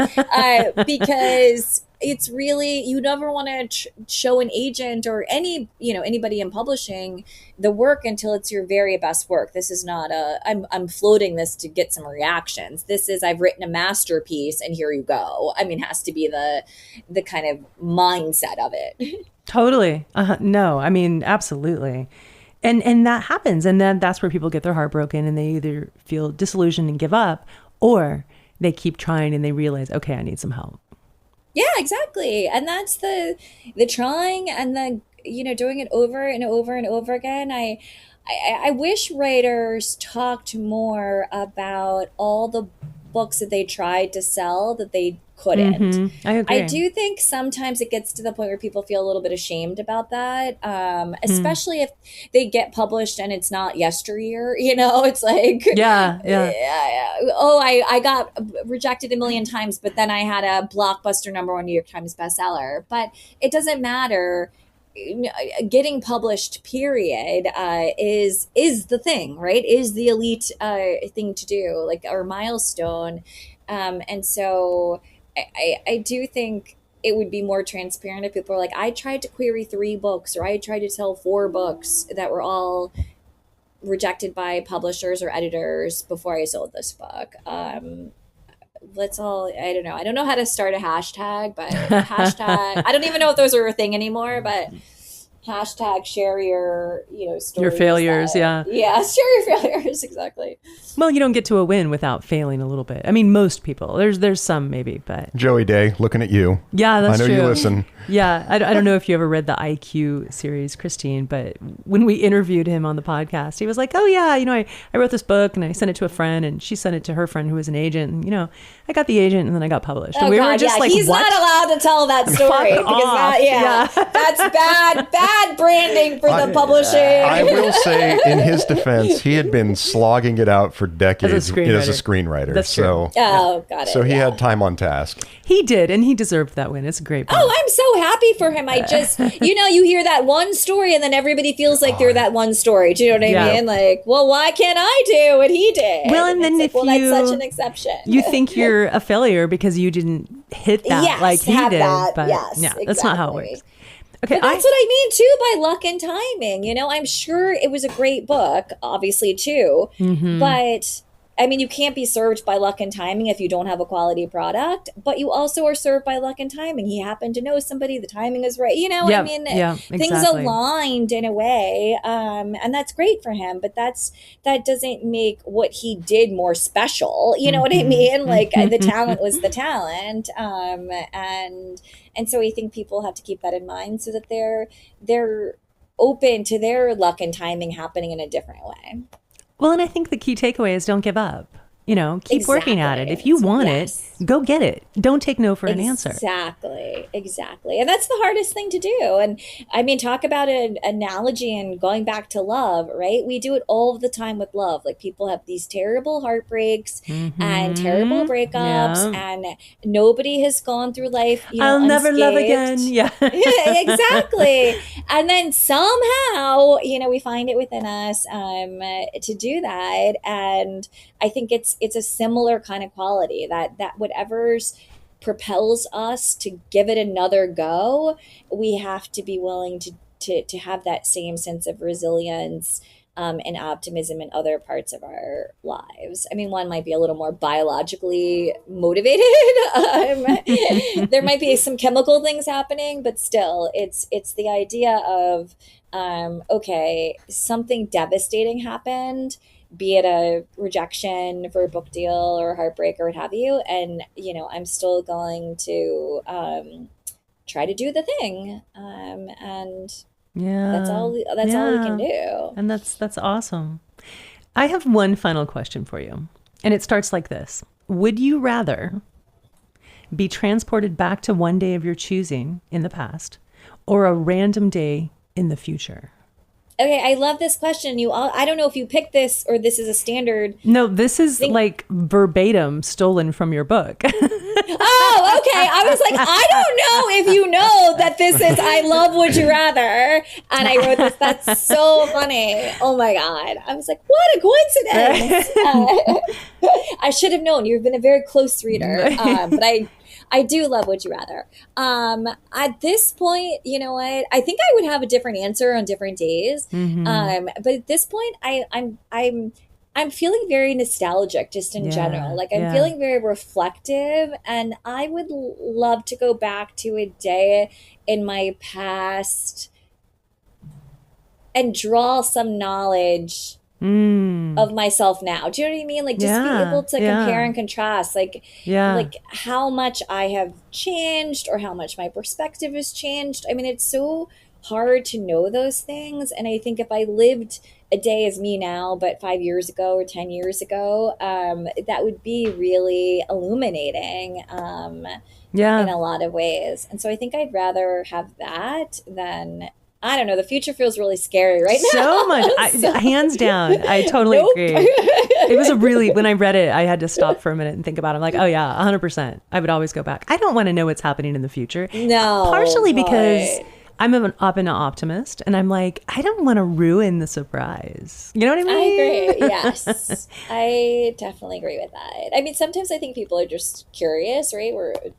Because it's really, you never want to show an agent or anybody in publishing the work until it's your very best work. This is not I'm floating this to get some reactions. This is, I've written a masterpiece and here you go. I mean, has to be the kind of mindset of it. Totally. No, I mean, absolutely. And that happens. And then that's where people get their heart broken and they either feel disillusioned and give up, or they keep trying and they realize, okay, I need some help. Yeah, exactly. And that's the trying and the, you know, doing it over and over and over again. I wish writers talked more about all the books that they tried to sell that they couldn't. I agree. I do think sometimes it gets to the point where people feel a little bit ashamed about that, especially if they get published and it's not yesteryear, you know, it's like, oh, I got rejected a million times, but then I had a blockbuster #1 New York Times bestseller. But it doesn't matter. Getting published, period, is the thing, right? Is the elite thing to do, like our milestone. And so I do think it would be more transparent if people are like, I tried to query 3 books, or I tried to sell 4 books that were all rejected by publishers or editors before I sold this book. Let's all, I don't know how to start a hashtag, but hashtag, I don't even know if those are a thing anymore, but hashtag share your, you know, stories. Your failures, Yeah, share your failures, exactly. Well, you don't get to a win without failing a little bit. I mean, most people. There's some maybe, but Joey Day, looking at you. Yeah, that's true. I know you listen. Yeah, I don't know if you ever read the IQ series, Christine, but when we interviewed him on the podcast, he was like, oh yeah, you know, I wrote this book and I sent it to a friend and she sent it to her friend who was an agent. And, you know, I got the agent and then I got published. Oh, and we God, were just like, he's what? not allowed to tell that story. That's bad branding for the publishing. I will say, in his defense, he had been slogging it out for decades as a screenwriter. That's true. Got it. So he had time on task. He did, and he deserved that win. It's a great book. Oh, I'm so happy for him. I just, you know, you hear that one story and then everybody feels like they're that one story. Do you know what I mean? Like, well, why can't I do what he did? Well, and then that's such an exception. You think you're a failure because you didn't hit that like he did. But exactly. That's not how it works. Okay, but that's what I mean too by luck and timing. You know, I'm sure it was a great book, obviously too, but I mean, you can't be served by luck and timing if you don't have a quality product, but you also are served by luck and timing. He happened to know somebody, the timing is right. You know, Yep, I mean, exactly. things aligned in a way. And that's great for him, but that doesn't make what he did more special. You know what I mean? Like the talent was the talent. And so I think people have to keep that in mind so that they're open to their luck and timing happening in a different way. Well, and I think the key takeaway is don't give up. You know, keep working at it. If you want it, go get it. Don't take no for an answer. Exactly. And that's the hardest thing to do. And I mean, talk about an analogy and going back to love, right? We do it all the time with love. Like people have these terrible heartbreaks and terrible breakups, and nobody has gone through life, I'll never love again. Yeah. Exactly. And then somehow, we find it within us to do that. And I think it's a similar kind of quality that whatever's propels us to give it another go, we have to be willing to have that same sense of resilience and optimism in other parts of our lives. I mean, one might be a little more biologically motivated. There might be some chemical things happening, but still, it's the idea of, okay, something devastating happened, be it a rejection for a book deal or a heartbreak or what have you. And, I'm still going to try to do the thing. And that's all we can do. And that's awesome. I have one final question for you. And it starts like this. Would you rather be transported back to one day of your choosing in the past or a random day in the future? Okay, I love this question. I don't know if you picked this or this is a standard. No, this is like verbatim stolen from your book. Oh, okay. I was like, I don't know if you know that this is I Love Would You Rather. And I wrote this. That's so funny. Oh my God. I was like, what a coincidence. I should have known. You've been a very close reader. But I do love Would You Rather. At this point, you know what? I think I would have a different answer on different days. But at this point, I'm feeling very nostalgic just in general. Like I'm feeling very reflective, and I would love to go back to a day in my past and draw some knowledge of myself now. Do you know what I mean? Like just be able to compare and contrast, like how much I have changed or how much my perspective has changed. I mean, it's so hard to know those things. And I think if I lived a day as me now, but 5 years ago or 10 years ago, that would be really illuminating in a lot of ways. And so I think I'd rather have that than, I don't know, the future feels really scary right now. So much. Hands down. I totally agree. It was when I read it, I had to stop for a minute and think about it. I'm like, oh yeah, 100%. I would always go back. I don't want to know what's happening in the future. No. Partially because I'm an optimist, and I'm like, I don't want to ruin the surprise. You know what I mean? I agree. Yes. I definitely agree with that. I mean, sometimes I think people are just curious, right?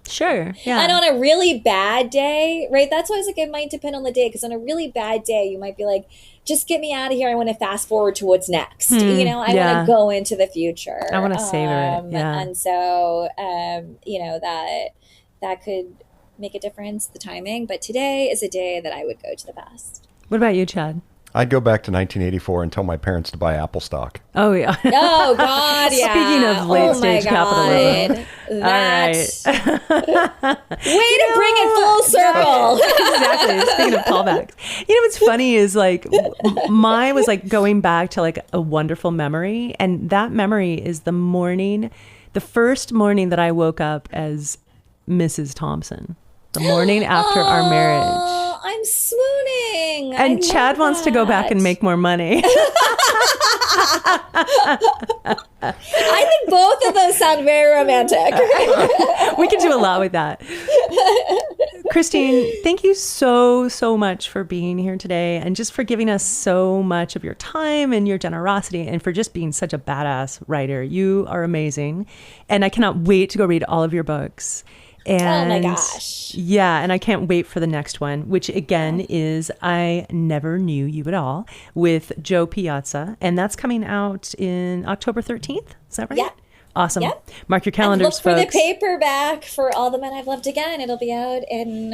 Sure. Yeah. And on a really bad day, right? That's why I was like, it might depend on the day. Because on a really bad day, you might be like, just get me out of here. I want to fast forward to what's next. I want to go into the future. I want to savor it. Yeah. And so, that could make a difference, the timing. But today is a day that I would go to the past. What about you, Chad? I'd go back to 1984 and tell my parents to buy Apple stock. Oh, yeah. Oh, God, yeah. Speaking of late-stage capitalism. All right. Way to bring it full circle. Exactly. Speaking of callbacks. You know what's funny is like mine was like going back to like a wonderful memory. And that memory is the first morning that I woke up as Mrs. Thompson. The morning after our marriage. Oh, I'm swooning. And Chad wants to go back and make more money. I think both of those sound very romantic. We can do a lot with that. Christine, thank you so much for being here today and just for giving us so much of your time and your generosity and for just being such a badass writer. You are amazing. And I cannot wait to go read all of your books. And oh my gosh. Yeah, and I can't wait for the next one, which again is I Never Knew You at All with Jo Piazza. And that's coming out in October 13th. Is that right? Yeah. Awesome. Yep. Mark your calendars, and look folks. For the paperback for All the Men I've Loved Again. It'll be out in,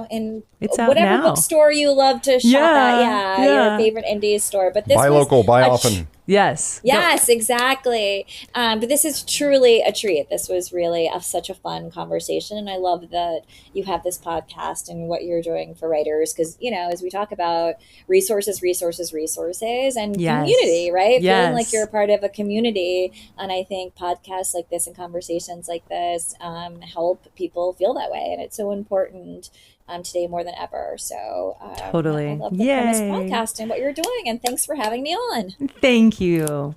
in it's out whatever now. bookstore you love to shop at. Your favorite indie store. But this buy local, buy often. Yes. Yes, exactly. But this is truly a treat. This was really such a fun conversation. And I love that you have this podcast and what you're doing for writers. Because, as we talk about resources, and community, right? Yes. Feeling like you're a part of a community. And I think podcasts like this and conversations like this help people feel that way. And it's so important today more than ever. So totally. I love the Premise podcast and what you're doing. And thanks for having me on. Thank you.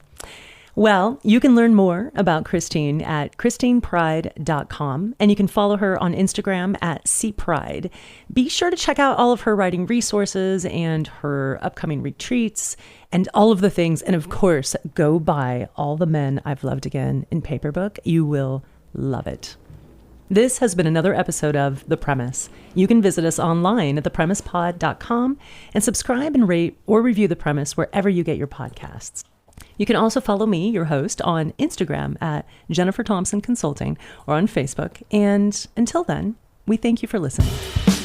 Well, you can learn more about Christine at christinepride.com, and you can follow her on Instagram at cpride. Be sure to check out all of her writing resources and her upcoming retreats and all of the things. And of course, go buy All the Men I've Loved Again in paperback. You will love it. This has been another episode of The Premise. You can visit us online at thepremisepod.com and subscribe and rate or review The Premise wherever you get your podcasts. You can also follow me, your host, on Instagram at Jeniffer Thompson Consulting or on Facebook. And until then, we thank you for listening.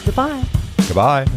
Goodbye. Goodbye.